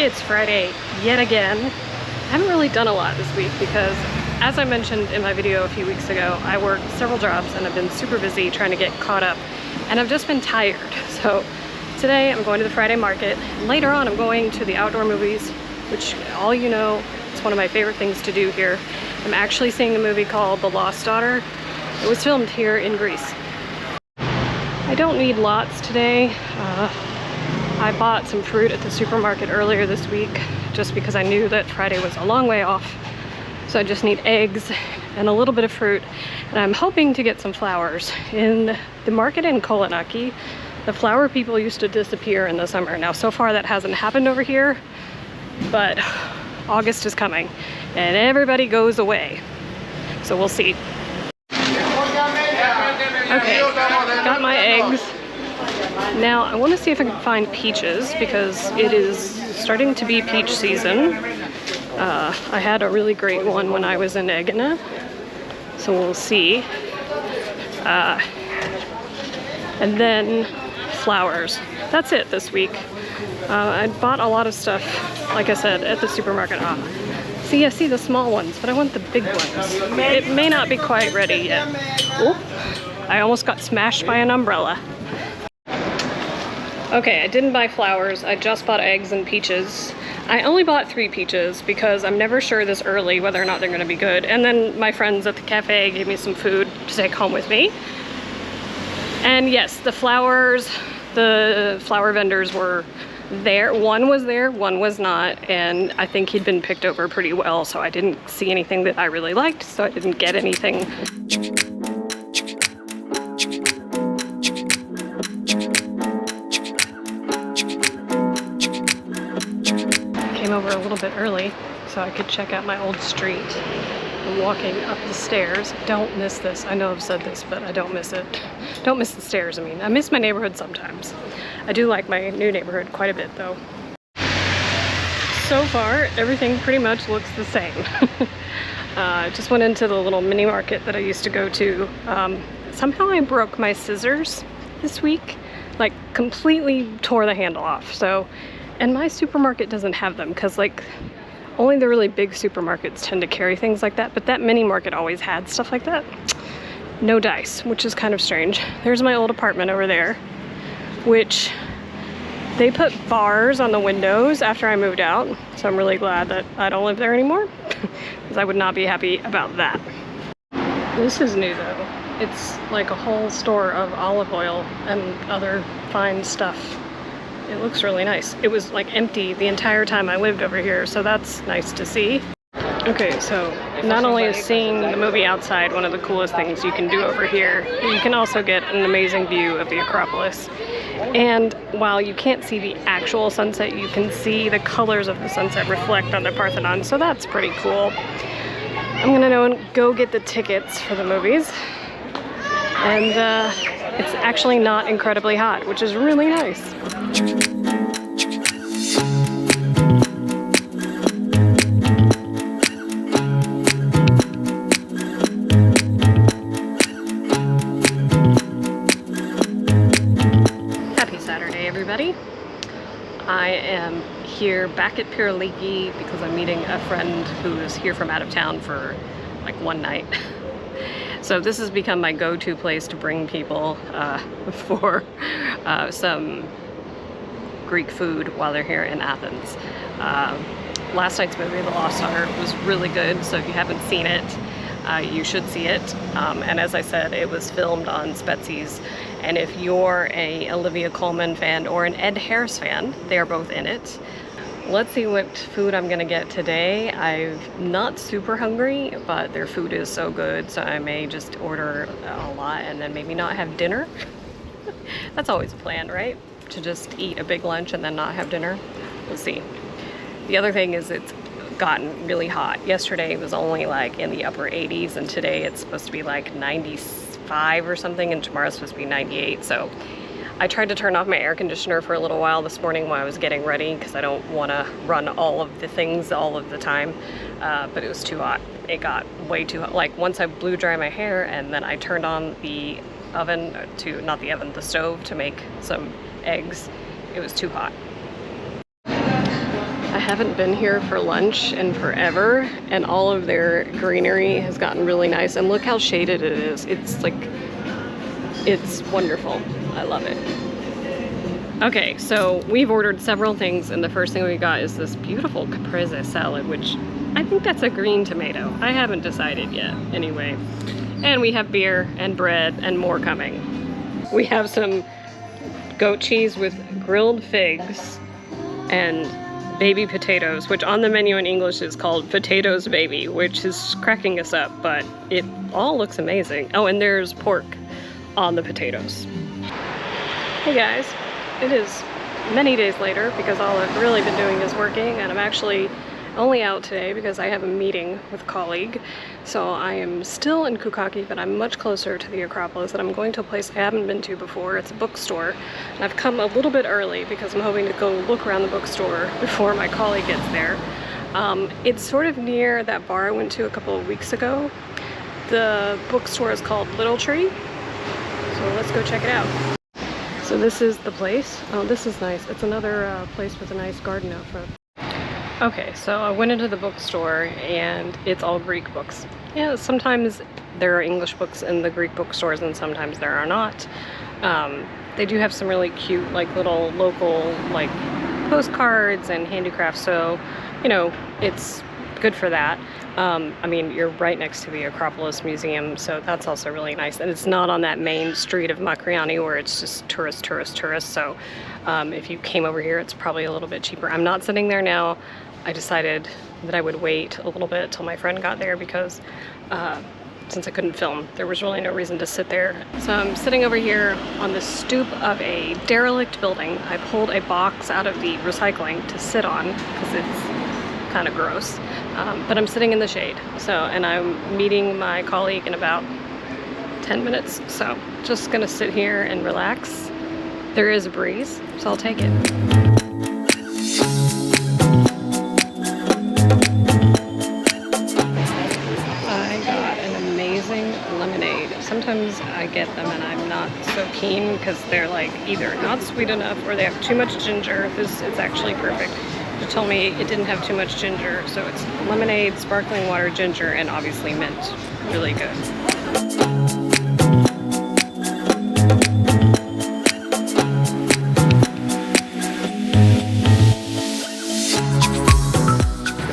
It's Friday yet again. I haven't really done a lot this week because, as I mentioned in my video a few weeks ago, I work several jobs and I've been super busy trying to get caught up, and I've just been tired. So today I'm going to the Friday market. Later on I'm going to the outdoor movies, which all you know, it's one of my favorite things to do here. I'm actually seeing a movie called The Lost Daughter. It was filmed here in Greece. I don't need lots today. I bought some fruit at the supermarket earlier this week just because I knew that Friday was a long way off. So I just need eggs and a little bit of fruit. And I'm hoping to get some flowers. In the market in Kolonaki, the flower people used to disappear in the summer. Now so far that hasn't happened over here, but August is coming and everybody goes away. So we'll see. Okay, got my eggs. Now I want to see if I can find peaches because it is starting to be peach season. I had a really great one when I was in Egina, so we'll see. And then flowers. That's it this week. I bought a lot of stuff, like I said, at the supermarket. See, I see the small ones, but I want the big ones. It may not be quite ready yet. Oh, I almost got smashed by an umbrella. Okay, I didn't buy flowers. I just bought eggs and peaches. I only bought 3 peaches because I'm never sure this early whether or not they're gonna be good. And then my friends at the cafe gave me some food to take home with me. And yes, the flower vendors were there. One was there, one was not. And I think he'd been picked over pretty well, so I didn't see anything that I really liked, so I didn't get anything. Over a little bit early so I could check out my old street. I'm walking up the stairs. Don't miss this. I know I've said this, but I don't miss it. Don't miss the stairs. I mean, I miss my neighborhood sometimes. I do like my new neighborhood quite a bit though. So far, everything pretty much looks the same. I just went into the little mini market that I used to go to. Somehow I broke my scissors this week, like completely tore the handle off. And my supermarket doesn't have them because like only the really big supermarkets tend to carry things like that, but that mini market always had stuff like that. No dice, which is kind of strange. There's my old apartment over there, which they put bars on the windows after I moved out, so I'm really glad that I don't live there anymore because I would not be happy about that. This is new though. It's like a whole store of olive oil and other fine stuff. It looks really nice. It was like empty the entire time I lived over here, so that's nice to see. Okay, so not only is seeing the movie outside one of the coolest things you can do over here, you can also get an amazing view of the Acropolis. And while you can't see the actual sunset, you can see the colors of the sunset reflect on the Parthenon, so that's pretty cool. I'm gonna go get the tickets for the movies. And it's actually not incredibly hot, which is really nice. Happy Saturday, everybody. I am here back at Pyroleiki because I'm meeting a friend who's here from out of town for like one night. So this has become my go-to place to bring people for some Greek food while they're here in Athens. Last night's movie, The Lost Daughter, was really good, so if you haven't seen it, you should see it. And as I said, it was filmed on Spetzies, and if you're a Olivia Colman fan or an Ed Harris fan, they are both in it. Let's see what food I'm gonna get today. I'm not super hungry, but their food is so good, so I may just order a lot and then maybe not have dinner. That's always a plan, right? To just eat a big lunch and then not have dinner. We'll see. The other thing is it's gotten really hot. Yesterday it was only like in the upper 80s, and today it's supposed to be like 95 or something, and tomorrow's supposed to be 98. So I tried to turn off my air conditioner for a little while this morning while I was getting ready because I don't want to run all of the things all of the time, but it was too hot. It got way too hot. Like once I blew dry my hair and then I turned on the oven the stove to make some eggs, it was too hot. I haven't been here for lunch in forever, and all of their greenery has gotten really nice, and look how shaded it is. It's like, it's wonderful. I love it. Okay, so we've ordered several things, and the first thing we got is this beautiful caprese salad, which I think that's a green tomato. I haven't decided yet, anyway. And we have beer and bread and more coming. We have some goat cheese with grilled figs and baby potatoes, which on the menu in English is called potatoes baby, which is cracking us up, but it all looks amazing. Oh, and there's pork on the potatoes. Hey guys, it is many days later because all I've really been doing is working, and I'm actually only out today because I have a meeting with a colleague. So I am still in Kukaki, but I'm much closer to the Acropolis, and I'm going to a place I haven't been to before. It's a bookstore, and I've come a little bit early because I'm hoping to go look around the bookstore before my colleague gets there. It's sort of near that bar I went to a couple of weeks ago. The bookstore is called Little Tree, so let's go check it out. So this is the place. Oh, this is nice. It's another place with a nice garden out front. Okay, so I went into the bookstore and it's all Greek books. Yeah, sometimes there are English books in the Greek bookstores and sometimes there are not. They do have some really cute, like, little local, like, postcards and handicrafts, so, you know, it's good for that. I mean, you're right next to the Acropolis Museum, so that's also really nice. And it's not on that main street of Makriani where it's just tourists. So if you came over here, it's probably a little bit cheaper. I'm not sitting there now. I decided that I would wait a little bit till my friend got there because since I couldn't film, there was really no reason to sit there. So I'm sitting over here on the stoop of a derelict building. I pulled a box out of the recycling to sit on because it's kind of gross, but I'm sitting in the shade. So, and I'm meeting my colleague in about 10 minutes. So just gonna sit here and relax. There is a breeze, so I'll take it. Lemonade. Sometimes I get them and I'm not so keen because they're like either not sweet enough or they have too much ginger. This is actually perfect. It told me it didn't have too much ginger, so it's lemonade, sparkling water, ginger, and obviously mint. Really good.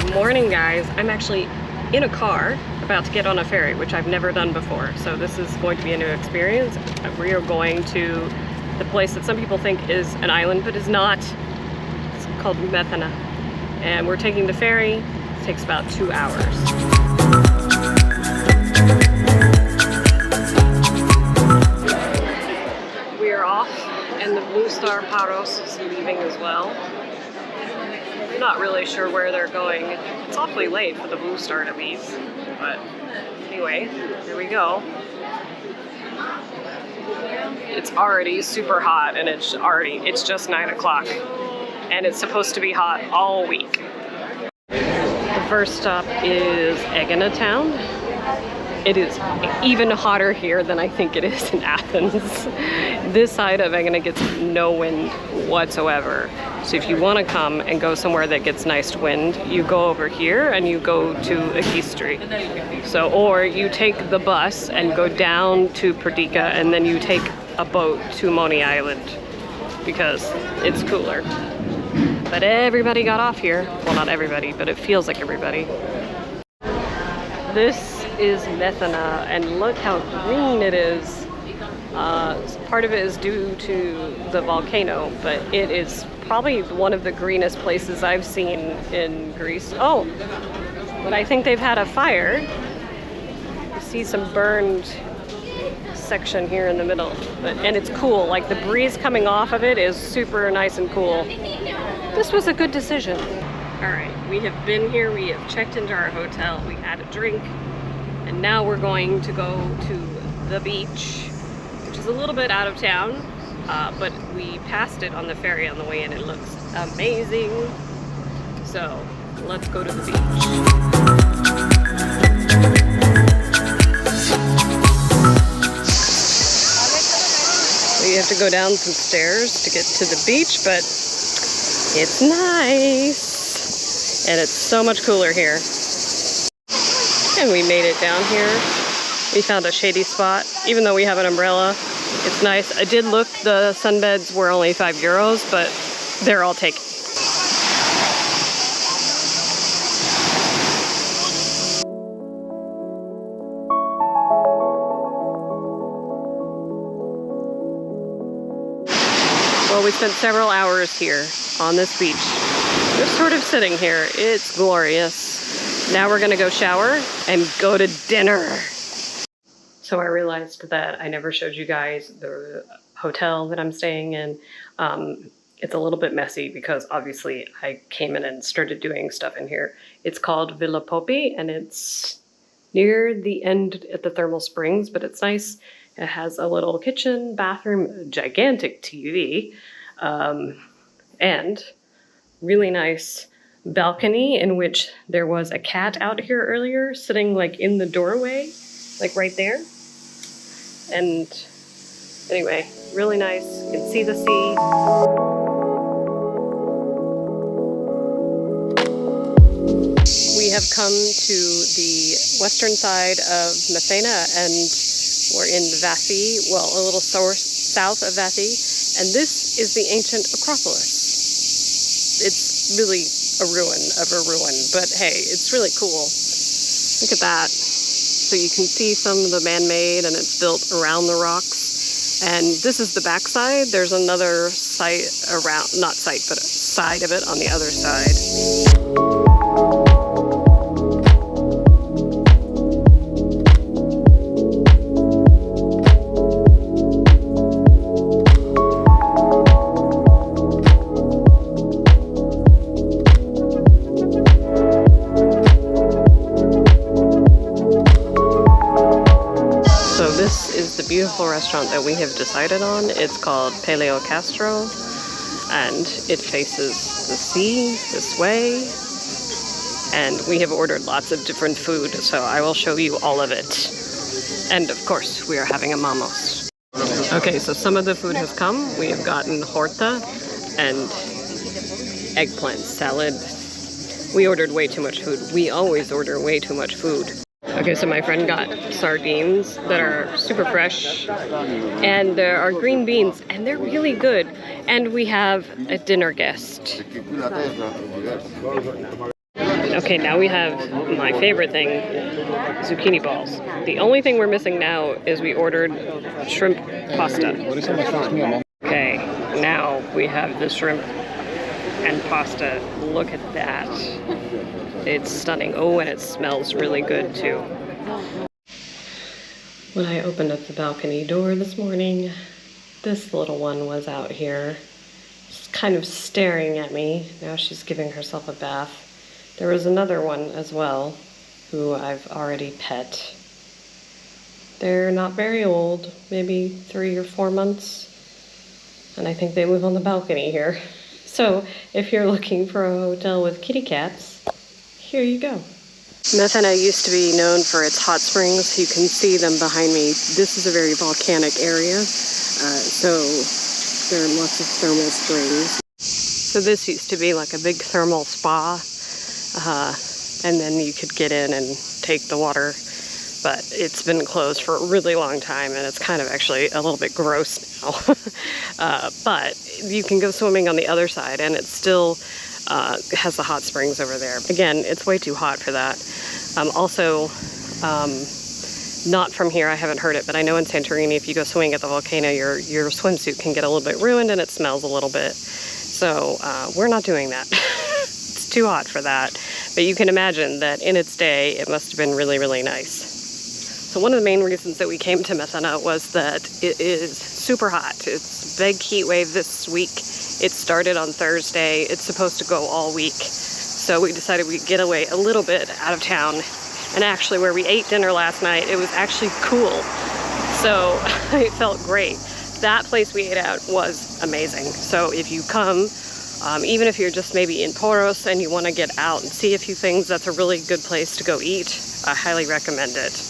Good morning, guys. I'm actually in a car about to get on a ferry, which I've never done before. So this is going to be a new experience. We are going to the place that some people think is an island, but is not. It's called Methana. And we're taking the ferry. It takes about 2 hours. We are off, and the Blue Star Paros is leaving as well. I'm not really sure where they're going. It's awfully late for the Blue Star to leave. But anyway, here we go. It's already super hot, and it's just 9 o'clock. And it's supposed to be hot all week. The first stop is Egina town. It is even hotter here than I think it is in Athens. This side of Egina gets no wind whatsoever. So if you want to come and go somewhere that gets nice wind, you go over here and you go to Agistri. So, or you take the bus and go down to Perdica, and then you take a boat to Moni Island because it's cooler. But everybody got off here. Well, not everybody, but it feels like everybody. This is Methana, and look how green it is. Part of it is due to the volcano, but it is probably one of the greenest places I've seen in Greece. Oh, but I think they've had a fire. You see some burned section here in the middle, and it's cool. Like, the breeze coming off of it is super nice and cool. This was a good decision. All right, we have been here, we have checked into our hotel, we had a drink, and now we're going to go to the beach, which is a little bit out of town, but we passed it on the ferry on the way in. It looks amazing. So let's go to the beach. We have to go down some stairs to get to the beach, but it's nice. and it's so much cooler here. And we made it down here. We found a shady spot. Even though we have an umbrella, it's nice. I did look, the sunbeds were only €5, but they're all taken. Well, we spent several hours here on this beach. Just sort of sitting here. It's glorious. Now we're gonna go shower and go to dinner. So I realized that I never showed you guys the hotel that I'm staying in. It's a little bit messy because obviously I came in and started doing stuff in here. It's called Villa Popi and it's near the end at the thermal springs, but it's nice. It has a little kitchen, bathroom, gigantic TV, and really nice balcony in which there was a cat out here earlier sitting like in the doorway, like right there. And anyway, really nice. You can see the sea. We have come to the western side of Methana and we're in Vathi, well, a little south of Vathi, and this is the Ancient Acropolis. It's really a ruin of a ruin, but hey, it's really cool. Look at that. So you can see some of the man-made, and it's built around the rocks. And this is the backside. There's another site around, not site, but a side of it on the other side. Beautiful restaurant that we have decided on. It's called Paleo Castro and it faces the sea this way, and we have ordered lots of different food, so I will show you all of it. And of course we are having a mamos. Okay, so some of the food has come. We have gotten horta and eggplant salad. We ordered way too much food. We always order way too much food. Okay, so my friend got sardines that are super fresh, and there are green beans, and they're really good. And we have a dinner guest. Okay, now we have my favorite thing, zucchini balls. The only thing we're missing now is we ordered shrimp pasta. Okay, now we have the shrimp and pasta. Look at that. It's stunning. Oh, and it smells really good too. When I opened up the balcony door this morning, this little one was out here, just kind of staring at me. Now she's giving herself a bath. There was another one as well, who I've already pet. They're not very old, maybe 3 or 4 months, and I think they live on the balcony here. So if you're looking for a hotel with kitty cats, here you go. Methana used to be known for its hot springs. You can see them behind me. This is a very volcanic area, so there are lots of thermal springs. So this used to be like a big thermal spa, and then you could get in and take the water, but it's been closed for a really long time, and it's kind of actually a little bit gross now. But you can go swimming on the other side, and it's still has the hot springs over there. Again, it's way too hot for that. Also, not from here, I haven't heard it, but I know in Santorini, if you go swimming at the volcano, your swimsuit can get a little bit ruined and it smells a little bit. So we're not doing that. It's too hot for that. But you can imagine that in its day, it must have been really, really nice. So one of the main reasons that we came to Methana was that it is super hot. It's big heat wave this week. It started on Thursday. It's supposed to go all week. So we decided we'd get away a little bit out of town. And actually where we ate dinner last night, it was actually cool. So it felt great. That place we ate at was amazing. So if you come, even if you're just maybe in Poros and you want to get out and see a few things, that's a really good place to go eat. I highly recommend it.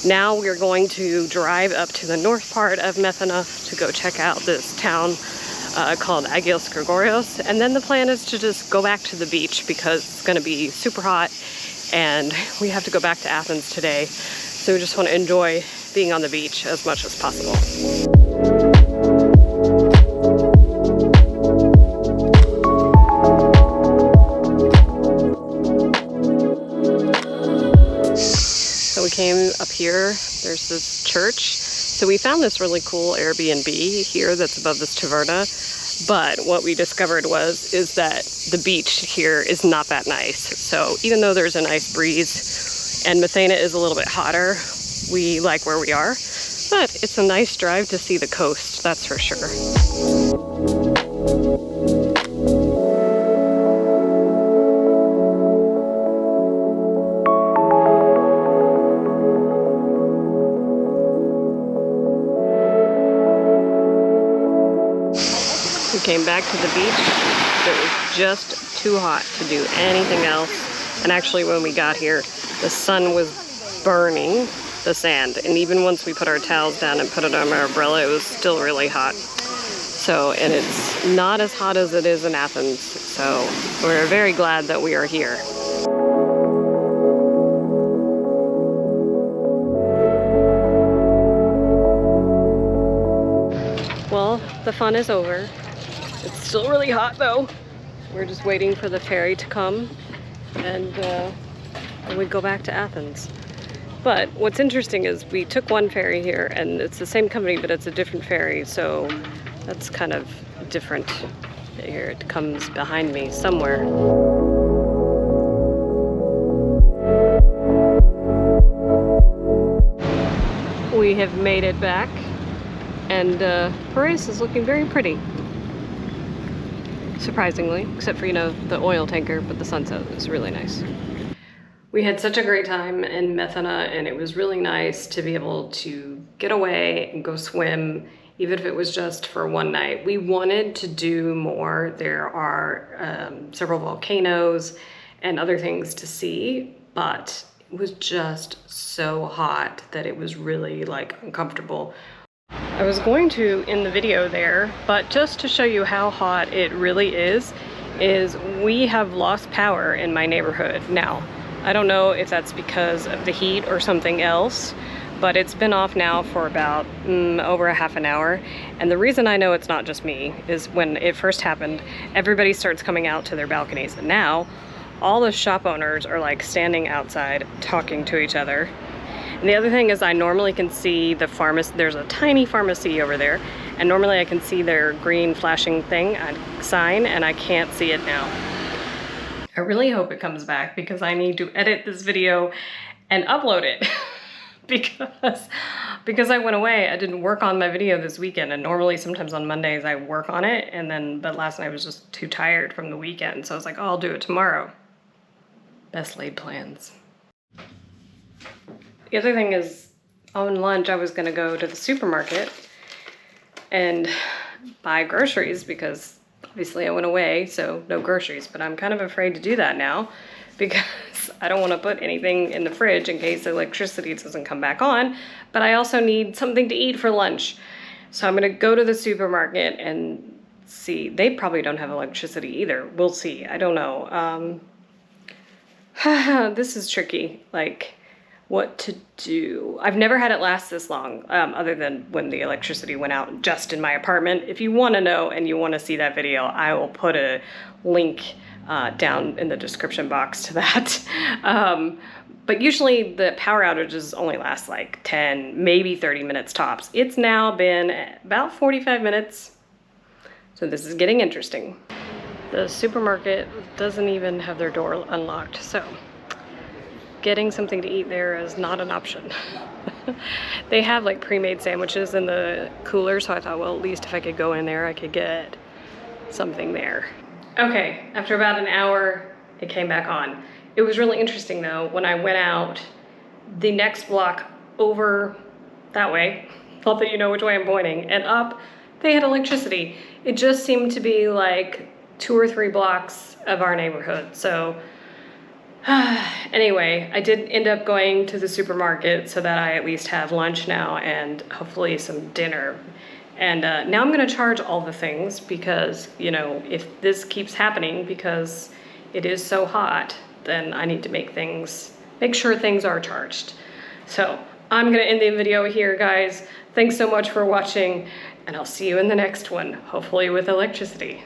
Now we're going to drive up to the north part of Methana to go check out this town called Agios Gregorios. And then the plan is to just go back to the beach because it's gonna be super hot and we have to go back to Athens today. So we just want to enjoy being on the beach as much as possible. So we came up here, there's this church. So we found this really cool Airbnb here that's above this taverna. But what we discovered is that the beach here is not that nice. So even though there's a nice breeze and Methana is a little bit hotter, we like where we are. But it's a nice drive to see the coast, that's for sure. We came back to the beach. It was just too hot to do anything else. And actually when we got here, the sun was burning the sand. And even once we put our towels down and put it on our umbrella, it was still really hot. So, and it's not as hot as it is in Athens. So we're very glad that we are here. Well, the fun is over. It's still really hot though. We're just waiting for the ferry to come and we go back to Athens. But what's interesting is we took one ferry here and it's the same company but it's a different ferry, so that's kind of different. Here it comes behind me somewhere. We have made it back and Paris is looking very pretty. Surprisingly, except for, you know, the oil tanker, but the sunset was really nice. We had such a great time in Methana and it was really nice to be able to get away and go swim, even if it was just for one night. We wanted to do more. There are several volcanoes and other things to see, but it was just so hot that it was really like uncomfortable. I was going to end the video there, but just to show you how hot it really is we have lost power in my neighborhood now. I don't know if that's because of the heat or something else, but it's been off now for about over a half an hour. And the reason I know it's not just me is when it first happened, everybody starts coming out to their balconies. And now all the shop owners are like standing outside talking to each other. And the other thing is I normally can see the pharmacy. There's a tiny pharmacy over there, and normally I can see their green flashing thing, sign, and I can't see it now. I really hope it comes back because I need to edit this video and upload it because I went away. I didn't work on my video this weekend, and normally sometimes on Mondays I work on it, but last night I was just too tired from the weekend, so I was like, oh, I'll do it tomorrow. Best laid plans. The other thing is, on lunch, I was gonna go to the supermarket and buy groceries because obviously I went away, so no groceries, but I'm kind of afraid to do that now because I don't wanna put anything in the fridge in case the electricity doesn't come back on, but I also need something to eat for lunch. So I'm gonna go to the supermarket and see. They probably don't have electricity either. We'll see, I don't know. This is tricky, like, what to do. I've never had it last this long, other than when the electricity went out just in my apartment. If you want to know and you want to see that video, I will put a link down in the description box to that. But usually the power outages only last like 10, maybe 30 minutes tops. It's now been about 45 minutes. So this is getting interesting. The supermarket doesn't even have their door unlocked, so getting something to eat there is not an option. They have like pre-made sandwiches in the cooler, so I thought, well, at least if I could go in there, I could get something there. Okay, after about an hour, it came back on. It was really interesting though, when I went out, the next block over that way, not that you know which way I'm pointing, and up, they had electricity. It just seemed to be like 2 or 3 blocks of our neighborhood, so anyway, I did end up going to the supermarket so that I at least have lunch now and hopefully some dinner. And now I'm gonna charge all the things because, you know, if this keeps happening because it is so hot, then I need to make sure things are charged. So I'm gonna end the video here, guys. Thanks so much for watching, and I'll see you in the next one, hopefully with electricity.